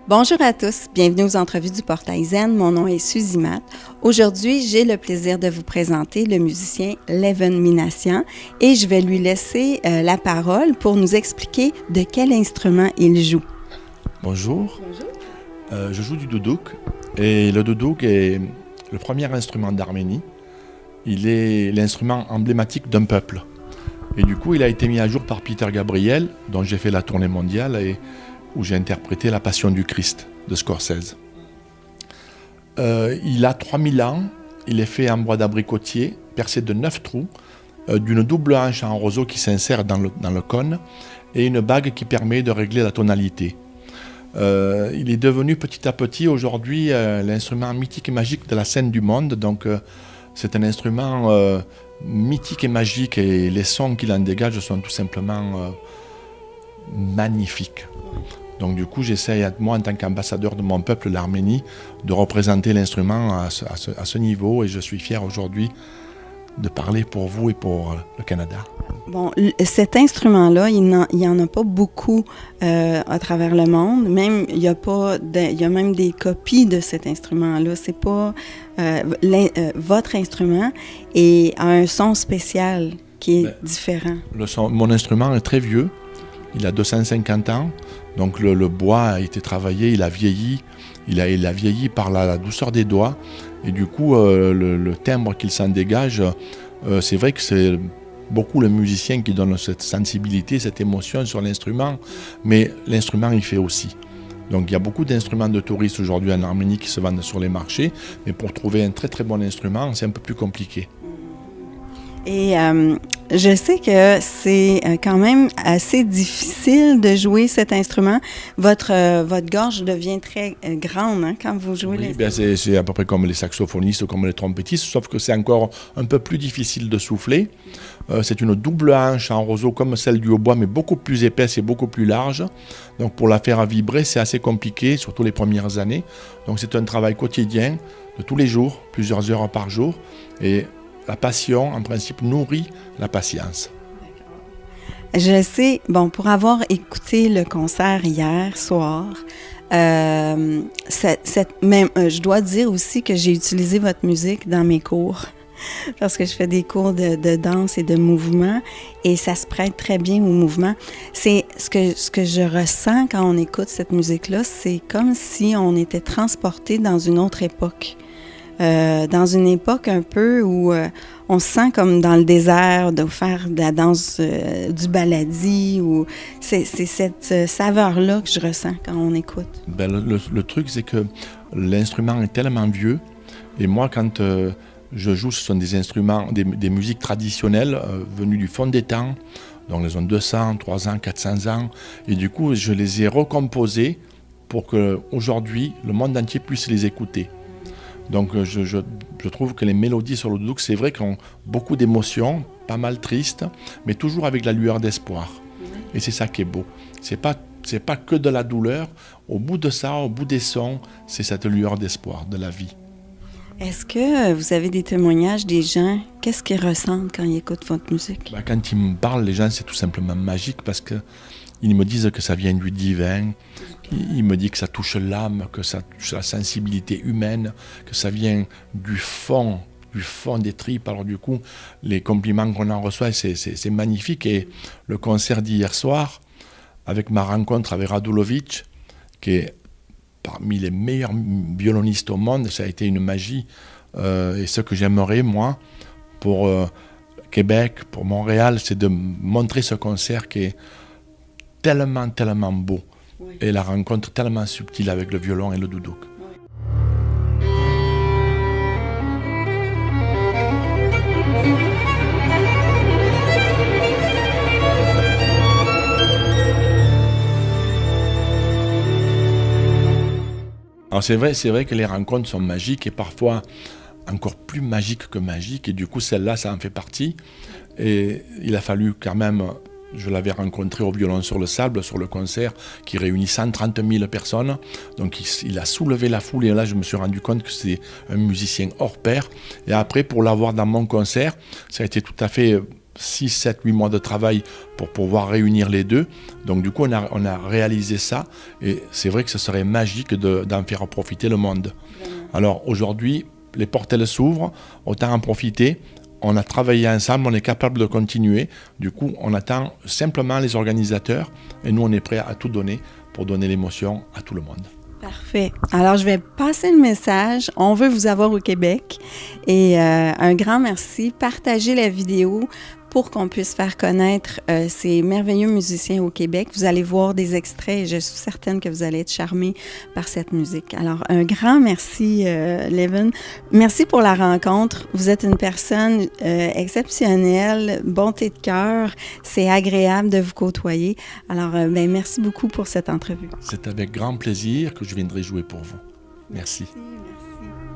Bonjour à tous, bienvenue aux entrevues du Portail Zen. Mon nom est Suzy Matt. Aujourd'hui, j'ai le plaisir de vous présenter le musicien Leven Minassian et je vais lui laisser la parole pour nous expliquer de quel instrument il joue. Bonjour. Je joue du doudouk et le doudouk est le premier instrument d'Arménie. Il est l'instrument emblématique d'un peuple. Et du coup, il a été mis à jour par Peter Gabriel, dont j'ai fait la tournée mondiale et où j'ai interprété La Passion du Christ de Scorsese. Il a 3000 ans, il est fait en bois d'abricotier, percé de 9 trous, d'une double hanche en roseau qui s'insère dans le cône et une bague qui permet de régler la tonalité. Il est devenu petit à petit aujourd'hui l'instrument mythique et magique de la scène du monde. Donc c'est un instrument mythique et magique et les sons qu'il en dégage sont tout simplement magnifiques. Donc du coup j'essaye, moi en tant qu'ambassadeur de mon peuple, l'Arménie, de représenter l'instrument à ce niveau et je suis fier aujourd'hui de parler pour vous et pour le Canada. Bon, cet instrument-là, il n'y en a pas beaucoup à travers le monde. Même, il y a même des copies de cet instrument-là. C'est pas votre instrument et a un son spécial qui est différent. Mon instrument est très vieux. Il a 250 ans. Donc le bois a été travaillé, il a vieilli. Il a vieilli par la douceur des doigts. Et du coup, le timbre qu'il s'en dégage, c'est vrai que c'est beaucoup le musicien qui donne cette sensibilité, cette émotion sur l'instrument, mais l'instrument il fait aussi. Donc il y a beaucoup d'instruments de touristes aujourd'hui en Arménie qui se vendent sur les marchés, mais pour trouver un très très bon instrument, c'est un peu plus compliqué. Et je sais que c'est quand même assez difficile de jouer cet instrument. Votre gorge devient très grande quand vous jouez l'instrument. Bien c'est à peu près comme les saxophonistes ou comme les trompettistes, sauf que c'est encore un peu plus difficile de souffler. C'est une double hanche en roseau comme celle du hautbois, mais beaucoup plus épaisse et beaucoup plus large. Donc pour la faire vibrer, c'est assez compliqué, surtout les premières années. Donc c'est un travail quotidien, de tous les jours, plusieurs heures par jour. Et la passion, en principe, nourrit la patience. Je sais, bon, pour avoir écouté le concert hier soir, je dois dire aussi que j'ai utilisé votre musique dans mes cours, parce que je fais des cours de danse et de mouvement, et ça se prête très bien au mouvement. C'est ce que je ressens quand on écoute cette musique-là, c'est comme si on était transporté dans une autre époque. Dans une époque un peu où on se sent comme dans le désert, de faire de la danse du baladi. C'est cette saveur-là que je ressens quand on écoute. Le truc, c'est que l'instrument est tellement vieux. Et moi, quand je joue, ce sont des instruments, des musiques traditionnelles venues du fond des temps. Donc, elles ont 200, 300, 400 ans. Et du coup, je les ai recomposées pour qu'aujourd'hui, le monde entier puisse les écouter. Donc je trouve que les mélodies sur le doudouk, c'est vrai qu'elles ont beaucoup d'émotions, pas mal tristes, mais toujours avec la lueur d'espoir. Et c'est ça qui est beau. C'est pas que de la douleur. Au bout de ça, au bout des sons, c'est cette lueur d'espoir, de la vie. Est-ce que vous avez des témoignages des gens? Qu'est-ce qu'ils ressentent quand ils écoutent votre musique? Quand ils me parlent, les gens, c'est tout simplement magique parce qu'ils me disent que ça vient du divin. Il me dit que ça touche l'âme, que ça touche la sensibilité humaine, que ça vient du fond des tripes. Alors du coup, les compliments qu'on en reçoit, c'est magnifique. Et le concert d'hier soir, avec ma rencontre avec Radulovic, qui est parmi les meilleurs violonistes au monde, ça a été une magie. Et ce que j'aimerais, moi, pour Québec, pour Montréal, c'est de montrer ce concert qui est tellement, tellement beau. Oui. Et la rencontre tellement subtile avec le violon et le doudouk. Oui. Alors c'est vrai que les rencontres sont magiques et parfois encore plus magiques que magiques. Et du coup, celle-là, ça en fait partie. Et il a fallu quand même... Je l'avais rencontré au Violon sur le Sable, sur le concert qui réunit 130 000 personnes. Donc il a soulevé la foule et là je me suis rendu compte que c'est un musicien hors pair. Et après, pour l'avoir dans mon concert, ça a été tout à fait 6, 7, 8 mois de travail pour pouvoir réunir les deux. Donc du coup, on a réalisé ça. Et c'est vrai que ce serait magique d'en faire profiter le monde. Alors aujourd'hui, les portes, elles s'ouvrent. Autant en profiter. On a travaillé ensemble, on est capable de continuer. Du coup, on attend simplement les organisateurs. Et nous, on est prêts à tout donner pour donner l'émotion à tout le monde. Parfait. Alors, je vais passer le message. On veut vous avoir au Québec. Et un grand merci. Partagez la vidéo pour qu'on puisse faire connaître ces merveilleux musiciens au Québec. Vous allez voir des extraits et je suis certaine que vous allez être charmés par cette musique. Alors, un grand merci, Leven. Merci pour la rencontre. Vous êtes une personne exceptionnelle, bonté de cœur. C'est agréable de vous côtoyer. Alors, merci beaucoup pour cette entrevue. C'est avec grand plaisir que je viendrai jouer pour vous. Merci. Merci.